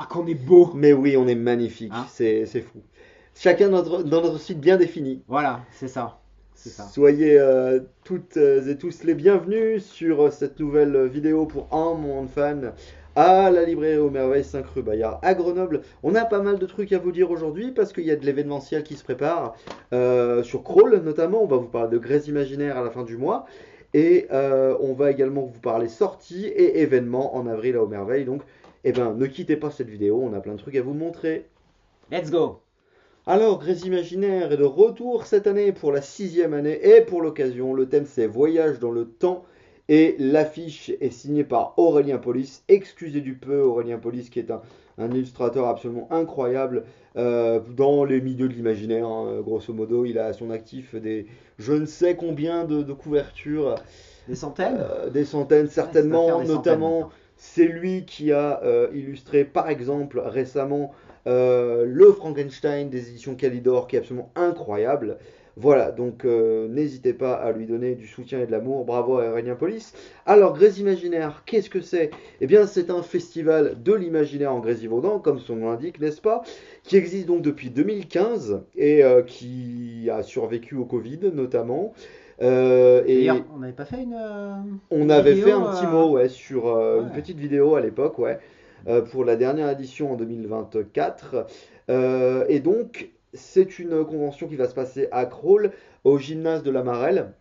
qu'on est beau. Mais oui, on est magnifique, Hein. c'est fou. Chacun dans notre site bien défini. Voilà, c'est ça. C'est ça. Soyez toutes et tous les bienvenus sur cette nouvelle vidéo pour un monde fan à la librairie aux merveilles 5 rue Bayard à Grenoble. On a pas mal de trucs à vous dire aujourd'hui parce qu'il y a de l'événementiel qui se prépare sur Crawl notamment. On va vous parler de Grès Imaginaire à la fin du mois et on va également vous parler sorties et événements en avril à aux merveilles. Donc, eh ben, ne quittez pas cette vidéo, on a plein de trucs à vous montrer. Let's go. Alors, Grès Imaginaire est de retour cette année pour la 6e année et pour l'occasion, le thème c'est Voyage dans le temps et l'affiche est signée par Aurélien Polis. Excusez du peu, Aurélien Polis qui est un illustrateur absolument incroyable dans les milieux de l'imaginaire. Hein. Grosso modo, il a à son actif des je ne sais combien de couvertures, Des centaines. des centaines Ouais, ça doit faire certainement, des centaines notamment maintenant. c'est lui qui a illustré par exemple récemment le Frankenstein des éditions Calidor qui est absolument incroyable. Voilà, donc n'hésitez pas à lui donner du soutien et de l'amour. Bravo à Aurélien Polis. Alors, Grès Imaginaire, qu'est-ce que c'est? Eh bien, c'est un festival de l'imaginaire en Grésivaudan, comme son nom l'indique, n'est-ce pas? Qui existe donc depuis 2015 et qui a survécu au Covid notamment. D'ailleurs, Et on n'avait pas fait on une avait fait vidéo. un petit mot ouais, sur une Ouais. petite vidéo à l'époque, ouais, pour la dernière édition en 2024. Et donc, c'est une convention qui va se passer à Crolles, au gymnase de la Marelle.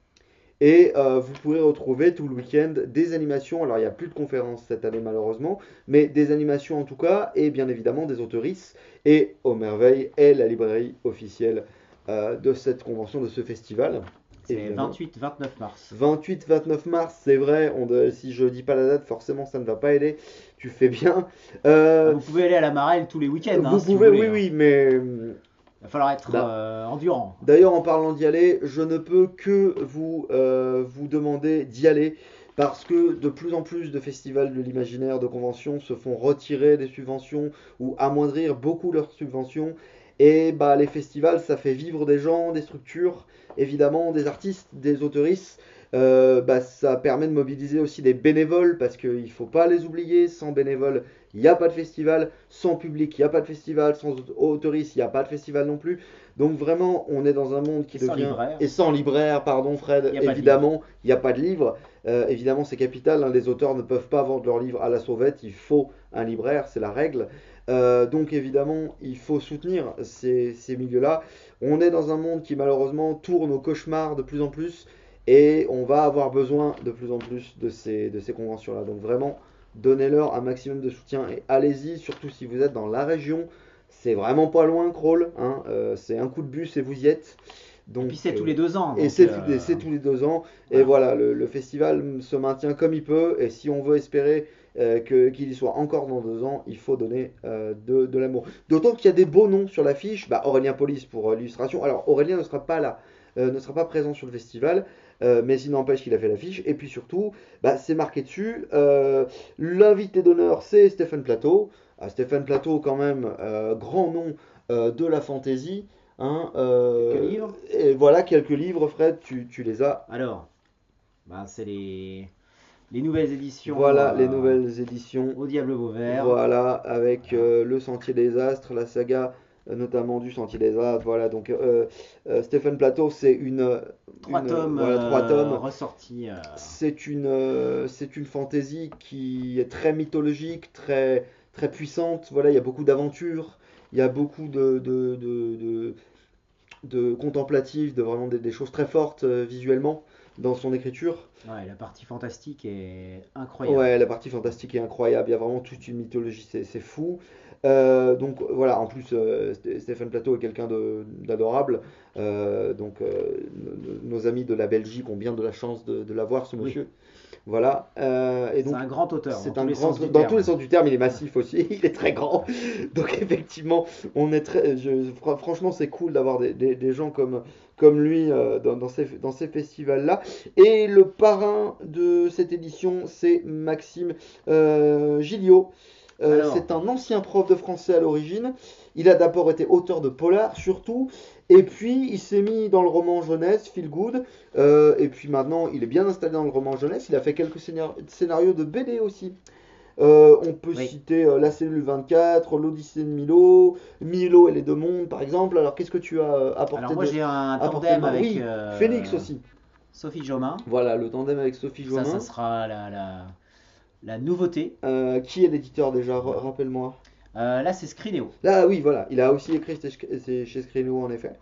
Et vous pourrez retrouver tout le week-end des animations. Alors, il n'y a plus de conférences cette année, malheureusement, mais des animations en tout cas, et bien évidemment des autoristes. Et Aux Merveilles est la librairie officielle de cette convention, de ce festival, C'est évidemment. 28-29 mars. 28-29 mars, c'est vrai, si je dis pas la date, forcément ça ne va pas aider, tu fais bien. Ah, Euh, vous pouvez aller à la Marelle tous les week-ends, hein, Vous si vous pouvez, voulez. oui, Hein. oui, mais Il va falloir être bah, endurant. d'ailleurs en parlant d'y aller, je ne peux que vous demander d'y aller parce que de plus en plus de festivals de l'imaginaire, de conventions se font retirer des subventions ou amoindrir beaucoup leurs subventions. Et bah, les festivals, ça fait vivre des gens, des structures, évidemment, des artistes, des autoristes. Bah, ça permet de mobiliser aussi des bénévoles parce qu'il ne faut pas les oublier. Sans bénévoles, il n'y a pas de festival. Sans public, il n'y a pas de festival. Sans autoristes, il n'y a pas de festival non plus. Donc vraiment, on est dans un monde qui Et sans devient... libraire, Et sans libraire, pardon il Fred, n'y a pas de livre. évidemment, il n'y a pas de livre. Évidemment, c'est capital. Hein, les auteurs ne peuvent pas vendre leurs livres à la sauvette. Il faut un libraire, c'est la règle. Donc évidemment, il faut soutenir ces milieux-là. On est dans un monde qui malheureusement tourne au cauchemar de plus en plus et on va avoir besoin de plus en plus de ces conventions-là. Donc vraiment, donnez-leur un maximum de soutien et allez-y, surtout si vous êtes dans la région. C'est vraiment pas loin, Crawl. Hein, c'est un coup de bus et vous y êtes. Et Donc, puis c'est tous les 2 ans, et donc c'est tous les 2 ans. Et voilà. voilà, le festival se maintient comme il peut. Et si on veut espérer qu'il y soit encore dans 2 ans, il faut donner de l'amour. D'autant qu'il y a des beaux noms sur l'affiche. Bah, Aurélien Polis pour l'illustration. Alors, Aurélien ne sera pas là, ne sera pas présent sur le festival. Mais il n'empêche qu'il a fait l'affiche. Et puis surtout, bah, c'est marqué dessus. L'invité d'honneur, c'est Stéphane Plateau. Stéphane Plateau, quand même, grand nom de la fantasy. Hein, Quelques livres. et voilà quelques livres, Fred, tu les as. Alors, bah, c'est les nouvelles éditions Voilà les nouvelles éditions. au Diable Vauvert. Voilà, avec Voilà. Le Sentier des Astres, la saga notamment du Sentier des Astres. Voilà, donc Stephen Plateau, c'est Trois tomes voilà, 3 tomes. ressortis. C'est une fantaisie qui est très mythologique, très puissante. Voilà, il y a beaucoup d'aventures, il y a beaucoup de contemplatif, de vraiment des choses très fortes visuellement dans son écriture. Ouais, la partie fantastique est incroyable. Ouais, la partie fantastique est incroyable, il y a vraiment toute une mythologie, c'est fou. Donc voilà, en plus, Stéphane Plateau est quelqu'un d'adorable. Donc nos amis de la Belgique ont bien de la chance de l'avoir, ce Oui, monsieur. Voilà. Et c'est donc, un grand auteur dans c'est tous un les grand, sens du dans tous les terme. sens du terme, il est massif aussi, il est très grand. Donc effectivement, on est franchement, c'est cool d'avoir des gens comme lui dans ces festivals-là. Et le parrain de cette édition, c'est Maxime Gilliot. Alors, C'est un ancien prof de français à l'origine. Il a d'abord été auteur de polar, surtout. Et puis, il s'est mis dans le roman jeunesse, Feel Good. Et puis maintenant, il est bien installé dans le roman jeunesse. Il a fait quelques scénarios de BD aussi. On peut Oui. citer la cellule 24, l'Odyssée de Milo, Milo et les deux mondes par exemple. Alors qu'est-ce que tu as Alors apporté moi j'ai un apporté de tandem main? avec Oui, Phoenix aussi. Sophie Jomain. Voilà, le tandem avec Sophie Ça Jomain. sera la nouveauté. Qui est l'éditeur déjà? Voilà. Rappelle-moi. Là c'est Scrineo. Là, oui, voilà, il a aussi écrit chez Scrino en effet.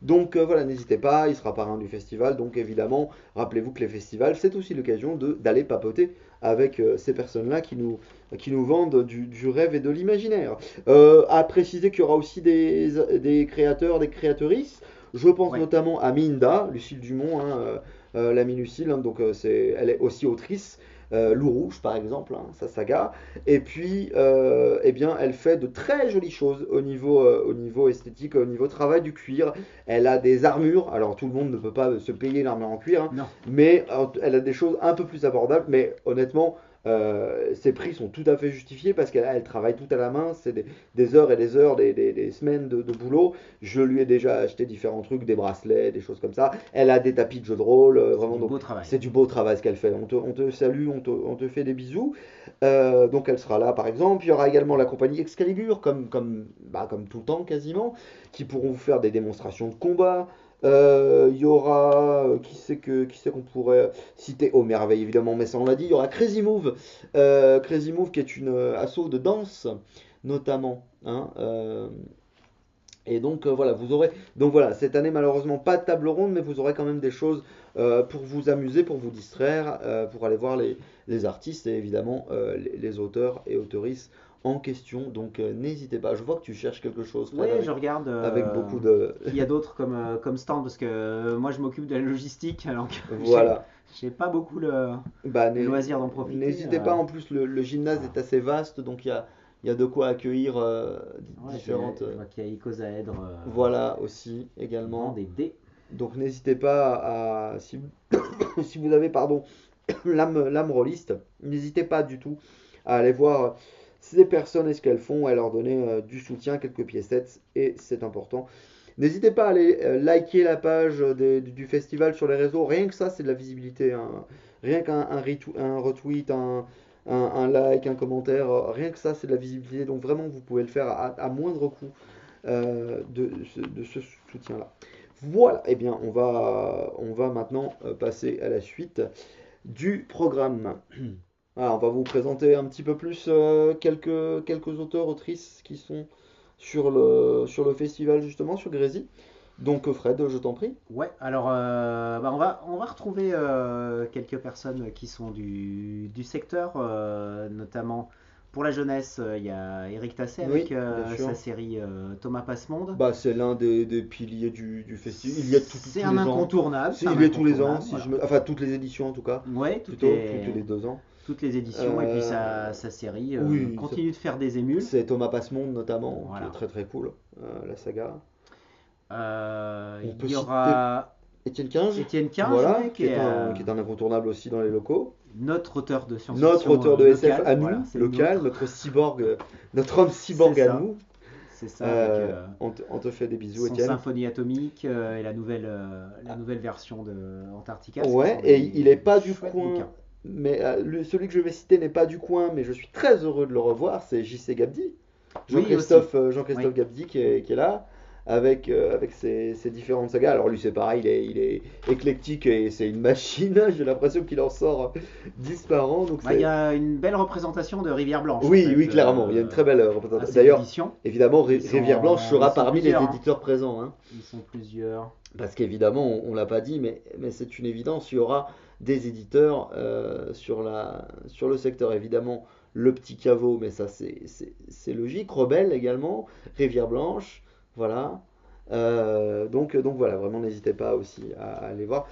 Donc voilà, n'hésitez pas, il sera parrain du festival. Donc évidemment, rappelez-vous que les festivals, c'est aussi l'occasion d'aller papoter avec ces personnes-là qui nous vendent du rêve et de l'imaginaire. À préciser qu'il y aura aussi des créateurs, des créatrices. Je pense Ouais. notamment à Minda, Lucille Dumont, hein, l'amie Lucille, hein, donc elle est aussi autrice. Loup Rouge par exemple, hein, sa saga. Et puis, eh bien, elle fait de très jolies choses au niveau esthétique, au niveau travail du cuir. Elle a des armures, alors tout le monde ne peut pas se payer l'armure en cuir, hein, Non. mais elle a des choses un peu plus abordables, mais honnêtement, ses prix sont tout à fait justifiés parce qu'elle travaille tout à la main, c'est des heures et des heures, des semaines de boulot. Je lui ai déjà acheté différents trucs, des bracelets, des choses comme ça. Elle a des tapis de jeu de rôle, C'est vraiment, du donc beau travail. c'est du beau travail ce qu'elle fait. On te salue, on te fait des bisous. Donc elle sera là par exemple. Il y aura également la compagnie Excalibur, comme tout le temps quasiment, qui pourront vous faire des démonstrations de combat. Il y aura, qui c'est qu'on pourrait citer? Oh merveille évidemment, mais ça on l'a dit. Il y aura Crazy Move qui est une asso de danse notamment, hein, et donc voilà, vous aurez donc voilà cette année malheureusement pas de table ronde, mais vous aurez quand même des choses pour vous amuser, pour vous distraire, pour aller voir les artistes et évidemment les auteurs et auteurices en question. Donc n'hésitez pas. Je vois que tu cherches quelque chose, Fred, Ouais, je regarde avec beaucoup de qu'il y a d'autres comme stand parce que moi je m'occupe de la logistique alors que voilà. j'ai pas beaucoup Bah, le loisir d'en profiter. n'hésitez pas. En plus, le gymnase est Voilà. assez vaste, donc il y a de quoi accueillir Ouais, différentes. je vois qu'il y a Icosaèdre Voilà aussi qui vend également. des dés. Donc n'hésitez pas si, si vous avez pardon l'âme rôliste, n'hésitez pas du tout à aller voir ces personnes et ce qu'elles font, à leur donner du soutien, quelques piécettes, et c'est important. N'hésitez pas à aller liker la page du festival sur les réseaux, rien que ça c'est de la visibilité, hein. Rien qu'un un retweet, un like, un commentaire, rien que ça c'est de la visibilité, donc vraiment vous pouvez le faire à moindre coût de ce soutien-là. Voilà, eh bien on va maintenant passer à la suite du programme. Alors, on va vous présenter un petit peu plus quelques auteurs, autrices qui sont sur le festival justement, sur Grésy. Donc Fred, je t'en prie. Ouais, alors on va retrouver quelques personnes qui sont du secteur, notamment pour la jeunesse, il y a Eric Tasset avec Oui, bien sûr. sa série Thomas Passemonde. Bah, c'est l'un des piliers du festival. Il y a C'est tous un les ans. incontournable, c'est un Il est tous les ans, incontournable, si voilà. je me... enfin toutes les éditions en tout cas, Ouais, plutôt tous les 2 ans. toutes les éditions, et puis Euh, sa série oui, continue de faire des émules. c'est Thomas Passemonde notamment, qui est Voilà. très très cool, la saga. On peut Il y citer aura Étienne Quinge, Étienne Quinge, voilà, ouais, qui est qui est un incontournable aussi dans les locaux. notre auteur de Notre science-fiction auteur de SF local. à Voilà, nous, c'est le local, nôtre. notre cyborg, notre homme C'est cyborg à ça. nous. C'est ça, avec On te fait des bisous, son Étienne. symphonie atomique et la nouvelle version de Antarctica, ce qui Ouais, sont et il est des pas du chouettes coin, bouquins. mais celui que je vais citer n'est pas du coin, mais je suis très heureux de le revoir, c'est JC Gabdi. Oui, aussi. Jean-Christophe Oui, Gabdi qui est là, avec ses différentes sagas. Alors lui c'est pareil, il est éclectique et c'est une machine, j'ai l'impression qu'il en sort 10 par an, donc bah, il y c'est... a une belle représentation de Rivière Blanche en Oui, fait oui, clairement, il y a une très belle à représentation. cette D'ailleurs, édition. évidemment, Rivière Blanche Ils sera sont parmi les plusieurs, hein. éditeurs présents, hein. Ils sont plusieurs. Parce qu'évidemment, on l'a pas dit, mais c'est une évidence, il y aura des éditeurs sur le secteur. Évidemment, le petit caveau, mais ça c'est logique. Rebelle également, Rivière Blanche, voilà. Donc voilà, vraiment n'hésitez pas aussi à aller voir.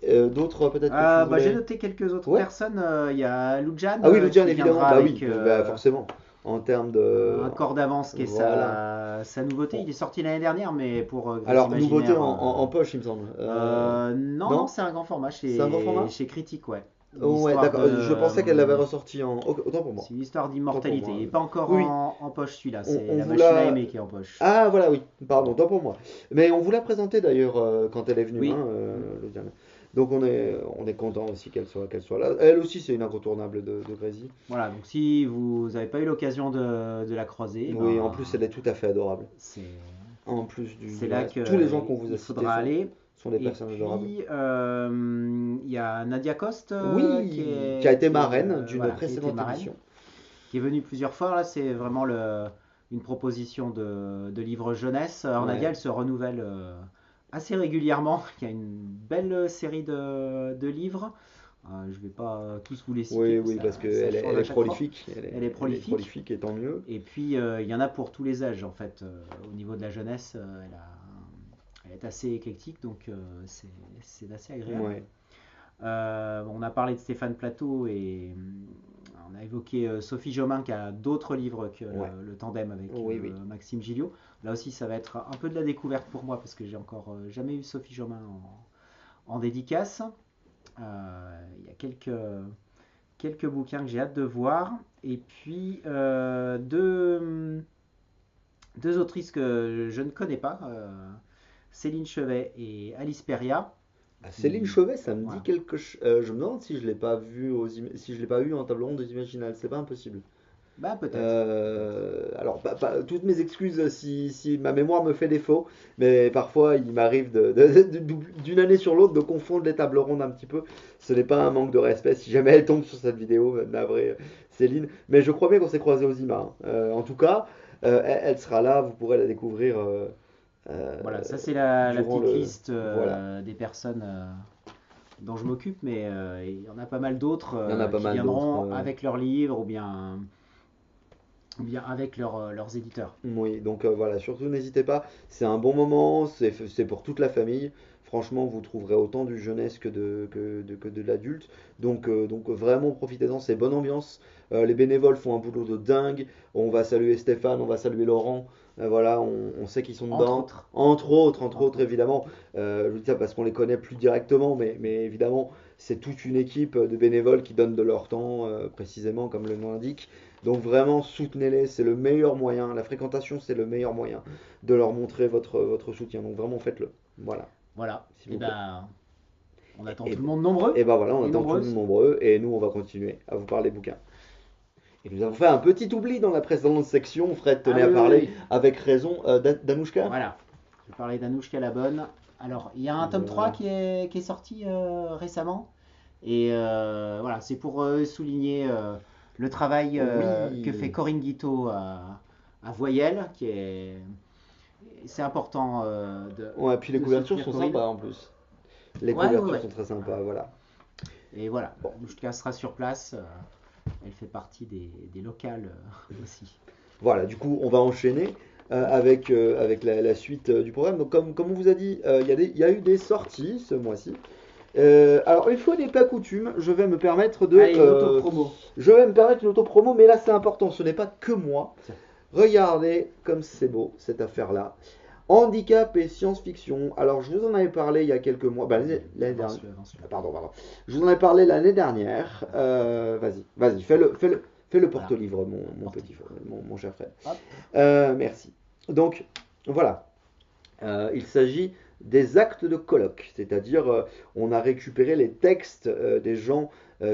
D'autres peut-être que tu Bah, j'ai voulais... noté quelques autres Ouais. personnes. Il y a Lujan Ah oui, Lujan qui évidemment, viendra bah oui, avec bah forcément. En termes de... un corps d'avance qui est Voilà. sa nouveauté. Il est sorti l'année dernière, mais pour Gris Alors, nouveauté Imaginaire. en poche, il me semble. Non, non, Non? c'est un grand format C'est un grand format? chez Critique, ouais. une Ouais, histoire d'accord. Je pensais qu'elle l'avait de... ressorti en. Autant pour moi. C'est une histoire Autant pour d'immortalité. moi. Il n'est pas encore Oui, oui. en poche celui-là, On, c'est on la vous machine à l'a. aimer qui est en poche. Ah, voilà, oui. Pardon, autant pour moi. Mais on vous l'a présenté d'ailleurs quand elle est venue, Oui. hein, Mm. Louisiane. Donc on est content aussi qu'elle soit là. Elle aussi, c'est une incontournable de Grésy. Voilà, donc si vous n'avez pas eu l'occasion de la croiser, Oui, en plus, ben elle est tout à fait adorable. c'est En plus du, c'est du là reste. Tous les gens qu'on vous a qu'il cités faudra sont, aller. sont des Et personnes adorables. puis, il y a Nadia Coste Oui, qui a été marraine d'une voilà, qui a été précédente marraine, édition. qui est venue plusieurs fois. Là, c'est vraiment une proposition de livre jeunesse. Alors, Nadia, Ouais. elle se renouvelle assez régulièrement. Il y a une belle série de livres. Je ne vais pas tous vous les citer, Oui, parce oui, que parce ça qu'elle est, change elle à est chaque fois. prolifique. Elle Elle est est, elle est prolifique. prolifique et tant mieux. Et puis, il y en a pour tous les âges, en fait. Au niveau de la jeunesse, elle est assez éclectique, donc c'est assez agréable. Ouais, On a parlé de Stéphane Plateau et on a évoqué Sophie Jomain qui a d'autres livres que ouais. le tandem avec Oui, oui. Maxime Gilliot. Là aussi, ça va être un peu de la découverte pour moi parce que j'ai encore jamais eu Sophie Jomain en dédicace. Il y a quelques bouquins que j'ai hâte de voir. Et puis deux autrices que je ne connais pas, Céline Chevet et Alice Peria. Ah, Céline Qui, Chauvet, ça me dit voilà. quelque chose. Je me demande si je l'ai pas vu si je l'ai pas eu en table ronde des Imaginales. C'est pas impossible. Bah peut-être, peut-être. Alors, toutes mes excuses si ma mémoire me fait défaut, mais parfois il m'arrive d'une année sur l'autre de confondre les tables rondes un petit peu. Ce n'est pas un manque de respect si jamais elle tombe sur cette vidéo, navré Céline. Mais je crois bien qu'on s'est croisés aux IMA, hein. En tout cas, elle sera là, vous pourrez la découvrir euh, Voilà, ça c'est la durant petite le. liste Voilà, des personnes dont je m'occupe, mais il y en a pas mal d'autres il y en a pas qui mal d'autres. viendront avec leurs livres ou bien avec leurs éditeurs. Oui, donc voilà, surtout n'hésitez pas, c'est un bon moment, c'est pour toute la famille. Franchement, vous trouverez autant du jeunesse que de l'adulte. Donc vraiment profitez-en, c'est bonne ambiance. Les bénévoles font un boulot de dingue. On va saluer Stéphane, on va saluer Laurent. Voilà, on sait qu'ils sont Entre dedans. autres. Entre autres Entre autres. évidemment. Je vous dis ça parce qu'on les connaît plus directement, mais évidemment, c'est toute une équipe de bénévoles qui donnent de leur temps, précisément comme le nom l'indique. Donc vraiment, soutenez-les, c'est le meilleur moyen. La fréquentation, c'est le meilleur moyen de leur montrer votre soutien. Donc vraiment, faites-le. Voilà, Voilà. s'il Et vous plaît. ben, on attend Et, tout le monde nombreux et ben voilà, on et attend tout le monde nombreuses. nombreux et nous, on va continuer à vous parler bouquins. Et nous avons fait un petit oubli dans la précédente section. Fred Ah tenait à oui, oui, parler oui. avec raison d'Anouchka. Voilà. Je vais parler d'Anouchka la Bonne. Alors, il y a un tome 3 Voilà. qui est sorti récemment. Et voilà, c'est pour souligner le travail que fait Oui. Corinne Guiteau à Voyelle, c'est important Ouais, puis les de couvertures soutenir sont Corinne. sympas en plus. Les Ouais, ouais, couvertures ouais. sont très sympas, Voilà. voilà. Et voilà, Bon, Anouchka sera sur place. Elle fait partie des locales aussi. voilà, du coup, on va enchaîner avec la suite du programme. Donc, comme on vous a dit, il y a eu des sorties ce mois-ci. Alors, une fois n'est pas coutume, Allez, l'auto-promo. je vais me permettre une auto-promo, mais là c'est important, ce n'est pas que moi. Tiens, Regardez comme c'est beau cette affaire-là. Handicap et science-fiction. Alors, je vous en avais parlé il y a quelques mois, l'année dernière. avance-le, avance-le. Ah, pardon. Je vous en avais parlé l'année dernière. Vas-y, fais le Voilà, porte-livre, mon petit, porte-livre. mon cher frère. Hop. Merci. Donc, voilà. Il s'agit des actes de colloque, c'est-à-dire on a récupéré les textes des gens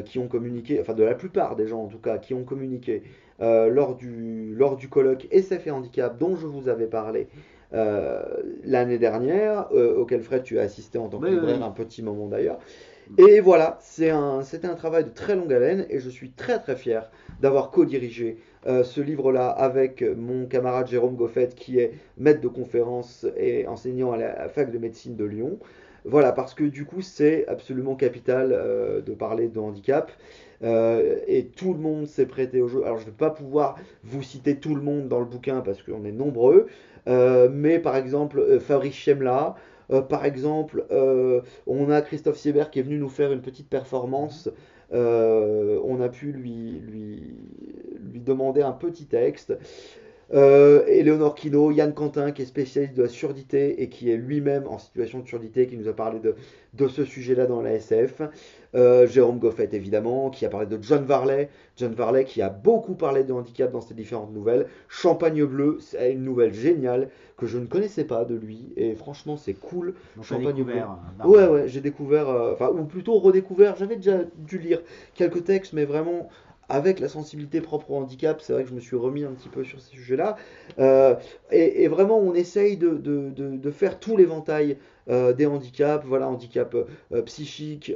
qui ont communiqué, enfin de la plupart des gens en tout cas, qui ont communiqué lors du colloque SF et Handicap dont je vous avais parlé euh, l'année dernière, auquel Fred tu as assisté en tant que Oui, oui, libraire oui. un petit moment d'ailleurs. Et voilà, c'était un travail de très longue haleine et je suis très très fier d'avoir co-dirigé ce livre-là avec mon camarade Jérôme Goffet qui est maître de conférence et enseignant à la fac de médecine de Lyon. Voilà, parce que du coup c'est absolument capital de parler de handicap. Et tout le monde s'est prêté au jeu. Alors je ne vais pas pouvoir vous citer tout le monde dans le bouquin parce qu'on est nombreux, mais par exemple Fabrice Chemla, par exemple on a Christophe Siebert qui est venu nous faire une petite performance. On a pu lui demander un petit texte. Éléonore Quinault, Yann Quentin qui est spécialiste de la surdité et qui est lui-même en situation de surdité, qui nous a parlé de ce sujet-là dans la SF. Jérôme Goffet évidemment, qui a parlé de John Varley qui a beaucoup parlé de handicap dans ses différentes nouvelles. Champagne Bleu, c'est une nouvelle géniale que je ne connaissais pas de lui et franchement c'est cool. Donc, t'as Champagne Bleu. découvert. Ouais, j'ai découvert, enfin, ou plutôt redécouvert, j'avais déjà dû lire quelques textes, mais vraiment avec la sensibilité propre au handicap, c'est vrai que je me suis remis un petit peu sur ces sujets-là. Et vraiment, on essaye de faire tout l'éventail des handicaps, voilà, handicap psychique,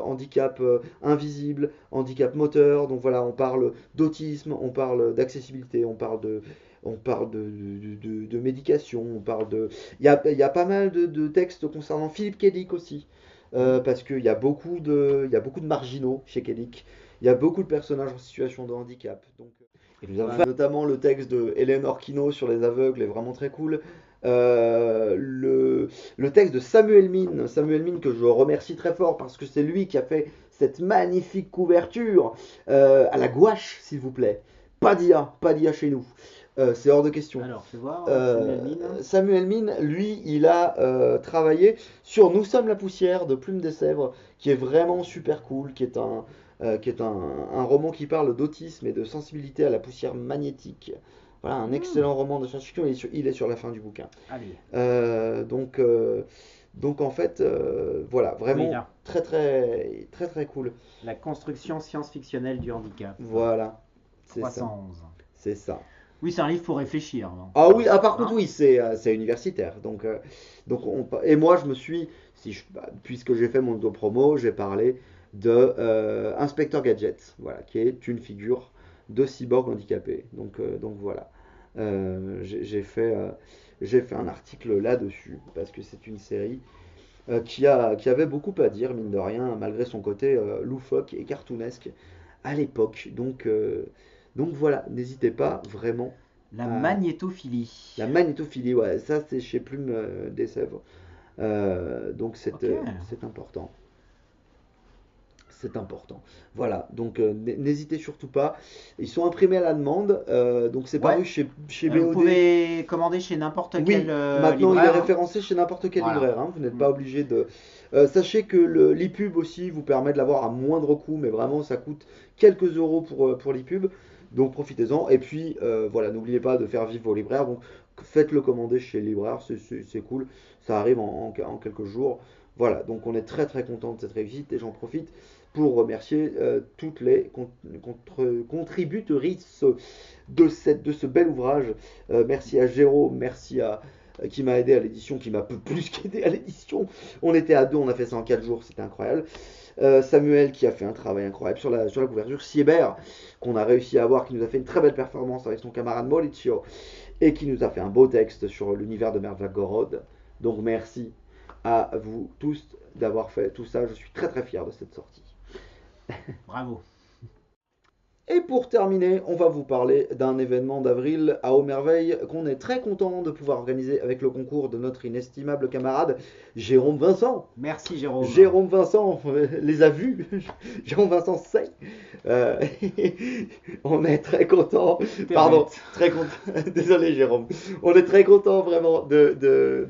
handicap invisible, handicap moteur, donc voilà, on parle d'autisme, on parle d'accessibilité, on parle de médication, on parle de... Il y a pas mal de textes concernant Philippe Kellic aussi, parce qu'il y a beaucoup de marginaux chez Kellic. Il y a beaucoup de personnages en situation de handicap. Donc, et nous avons notamment le texte de Éléonore Quinault sur les aveugles est vraiment très cool. Le texte de Samuel Mine que je remercie très fort parce que c'est lui qui a fait cette magnifique couverture à la gouache, s'il vous plaît. Pas d'IA chez nous. C'est hors de question. Alors, fais voir, Samuel Mine. Samuel Mine, lui, il a travaillé sur Nous sommes la poussière de Plume des Sèvres, qui est vraiment super cool, qui est un roman qui parle d'autisme et de sensibilité à la poussière magnétique. Voilà, un excellent roman de science-fiction, il est sur la fin du bouquin. Allez. Donc en fait, voilà, vraiment Oui, là. très très très très cool. La construction science-fictionnelle du handicap. Voilà, c'est ça. 311. C'est ça. Oui, c'est un livre pour réfléchir. Non Ah oui, par Hein contre oui, c'est universitaire. Et moi je me suis, puisque j'ai fait mon auto-promo, j'ai parlé de Inspecteur Gadget, voilà, qui est une figure de cyborg handicapé. Donc voilà. J'ai fait un article là-dessus, parce que c'est une série qui avait beaucoup à dire, mine de rien, malgré son côté loufoque et cartoonesque à l'époque. Donc voilà, n'hésitez pas vraiment La à... magnétophilie. La magnétophilie, ouais, ça c'est chez Plume des Sèvres. Donc Ok. c'est important. C'est important. Voilà, donc n'hésitez surtout pas. Ils sont imprimés à la demande, donc c'est Ouais. paru chez Vous BOD. pouvez commander chez n'importe Oui, quel maintenant il est libraire. référencé chez n'importe quel Voilà. libraire, hein. Vous n'êtes Mm. pas obligé de... sachez que l'ePub aussi vous permet de l'avoir à moindre coût, mais vraiment ça coûte quelques euros pour l'ePub. Donc profitez-en. Et puis voilà, n'oubliez pas de faire vivre vos libraires. Donc faites-le commander chez le libraire, c'est cool. Ça arrive en quelques jours. Voilà, donc on est très très content de cette réussite et j'en profite pour remercier toutes les contributrices de ce bel ouvrage. Merci à Jérôme, merci à qui m'a aidé à l'édition, qui m'a peu plus qu'aidé à l'édition. On était à deux, on a fait ça en 4 jours, c'était incroyable. Samuel qui a fait un travail incroyable sur la couverture. Sieber qu'on a réussi à avoir, qui nous a fait une très belle performance avec son camarade Mauricio et qui nous a fait un beau texte sur l'univers de Mervagorod. Donc merci à vous tous d'avoir fait tout ça. Je suis très très fier de cette sortie. Bravo. Et pour terminer, on va vous parler d'un événement d'avril à Aumerveille qu'on est très content de pouvoir organiser avec le concours de notre inestimable camarade Jérôme Vincent. Merci Jérôme. Jérôme Vincent les a vus. Jérôme Vincent sait. Euh, on est très content. Pardon, très content. Désolé Jérôme. On est très content vraiment de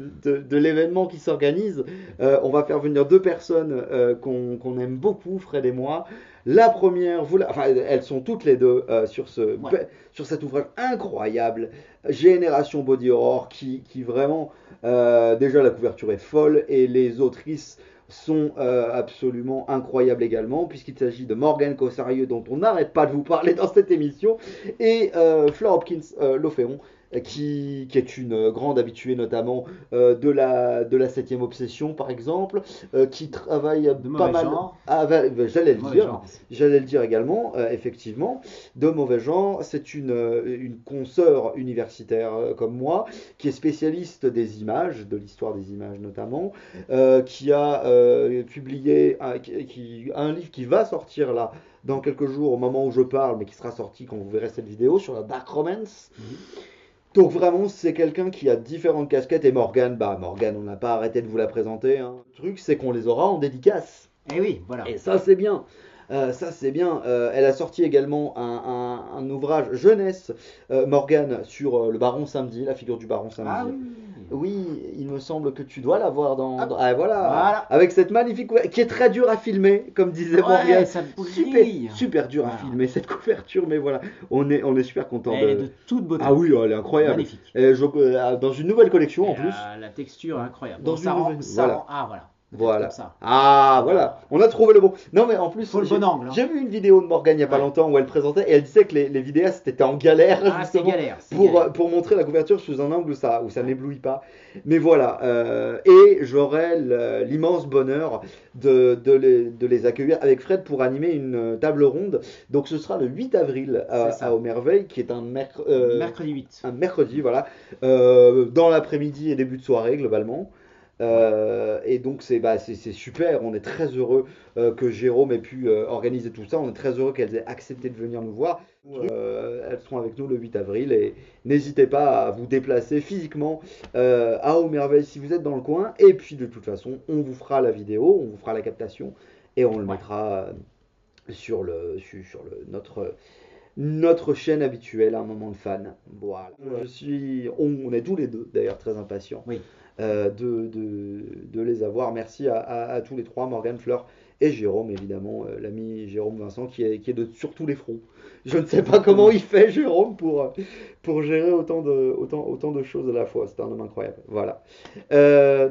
l'événement qui s'organise. On va faire venir deux personnes qu'on aime beaucoup, Fred et moi. La première, elles sont toutes les deux sur cet ouvrage incroyable, Génération Body Horror, qui vraiment, déjà la couverture est folle et les autrices sont absolument incroyables également, puisqu'il s'agit de Morgane Cossarieux, dont on n'arrête pas de vous parler dans cette émission, et Fleur Hopkins Loféon, qui est une grande habituée notamment de la 7ème obsession par exemple, qui travaille de pas mal... Genre. J'allais le dire également, effectivement, de mauvais genre. C'est une consoeur universitaire comme moi, qui est spécialiste des images, de l'histoire des images notamment, qui a publié un livre qui va sortir là dans quelques jours au moment où je parle, mais qui sera sorti quand vous verrez cette vidéo, sur la Dark Romance. Donc vraiment, c'est quelqu'un qui a différentes casquettes. Et Morgane, on n'a pas arrêté de vous la présenter, hein. Le truc, c'est qu'on les aura en dédicace. Et oui, voilà. Et ça, c'est bien. Ça c'est bien. Elle a sorti également un ouvrage jeunesse, Morgane, sur le Baron Samedi, la figure du Baron Ah Samedi. oui, oui, oui. Oui, il me semble que tu dois l'avoir Hop, Ah, voilà, voilà. avec cette magnifique qui est très dure à filmer, comme disait Ouais, Morgane. ça Super, brille. super dur à Voilà. filmer cette couverture, mais voilà, on est super content Elle est de de. toute beauté. Ah oui, elle est incroyable. Magnifique. Dans une nouvelle collection Et en plus. la texture est incroyable. Dans Bon, une nouvelle. ça Voilà. rend. Ah, voilà. Peut-être comme Voilà. ça. Ah, voilà. Voilà. On a trouvé le bon. Non, mais en plus, Faut le bon angle. Hein. j'ai vu une vidéo de Morgane il n'y a pas Ouais. longtemps où elle présentait et elle disait que les vidéastes étaient en galère Ah, c'est justement galère. C'est galère. pour montrer la couverture sous un angle où ça Ouais. n'éblouit pas. Mais voilà. Et j'aurai l'immense bonheur de les accueillir avec Fred pour animer une table ronde. Donc ce sera le 8 avril C'est à ça. Au Merveille, qui est Mercredi 8. un mercredi, voilà, dans l'après-midi et début de soirée globalement. Ouais. Et donc c'est super, on est très heureux que Jérôme ait pu organiser tout ça, on est très heureux qu'elles aient accepté de venir nous voir. Elles seront avec nous le 8 avril et n'hésitez pas à vous déplacer physiquement à Aumerveille si vous êtes dans le coin. Et puis de toute façon, on vous fera la vidéo, on vous fera la captation et on le Ouais. mettra notre chaîne habituelle, un moment de fan. Voilà. On est tous les deux d'ailleurs très impatients Oui. de les avoir. Merci à tous les trois, Morgane, Fleur et Jérôme, évidemment, l'ami Jérôme Vincent qui est sur tous les fronts. Je ne sais pas comment il fait, Jérôme, pour gérer autant de choses à la fois. C'est un homme incroyable. Voilà.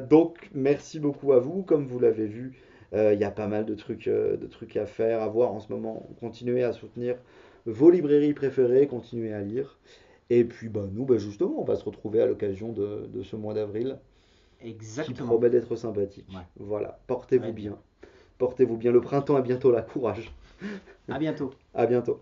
Donc, merci beaucoup à vous. Comme vous l'avez vu, il y a pas mal de trucs à faire, à voir en ce moment. Continuez à soutenir vos librairies préférées, continuez à lire. Et puis nous, justement, on va se retrouver à l'occasion de ce mois d'avril qui Exactement. promet d'être sympathique. Ouais. Voilà, Ça va portez-vous être bien. bien. Portez-vous bien. Le printemps est bientôt là, courage. À bientôt. À bientôt.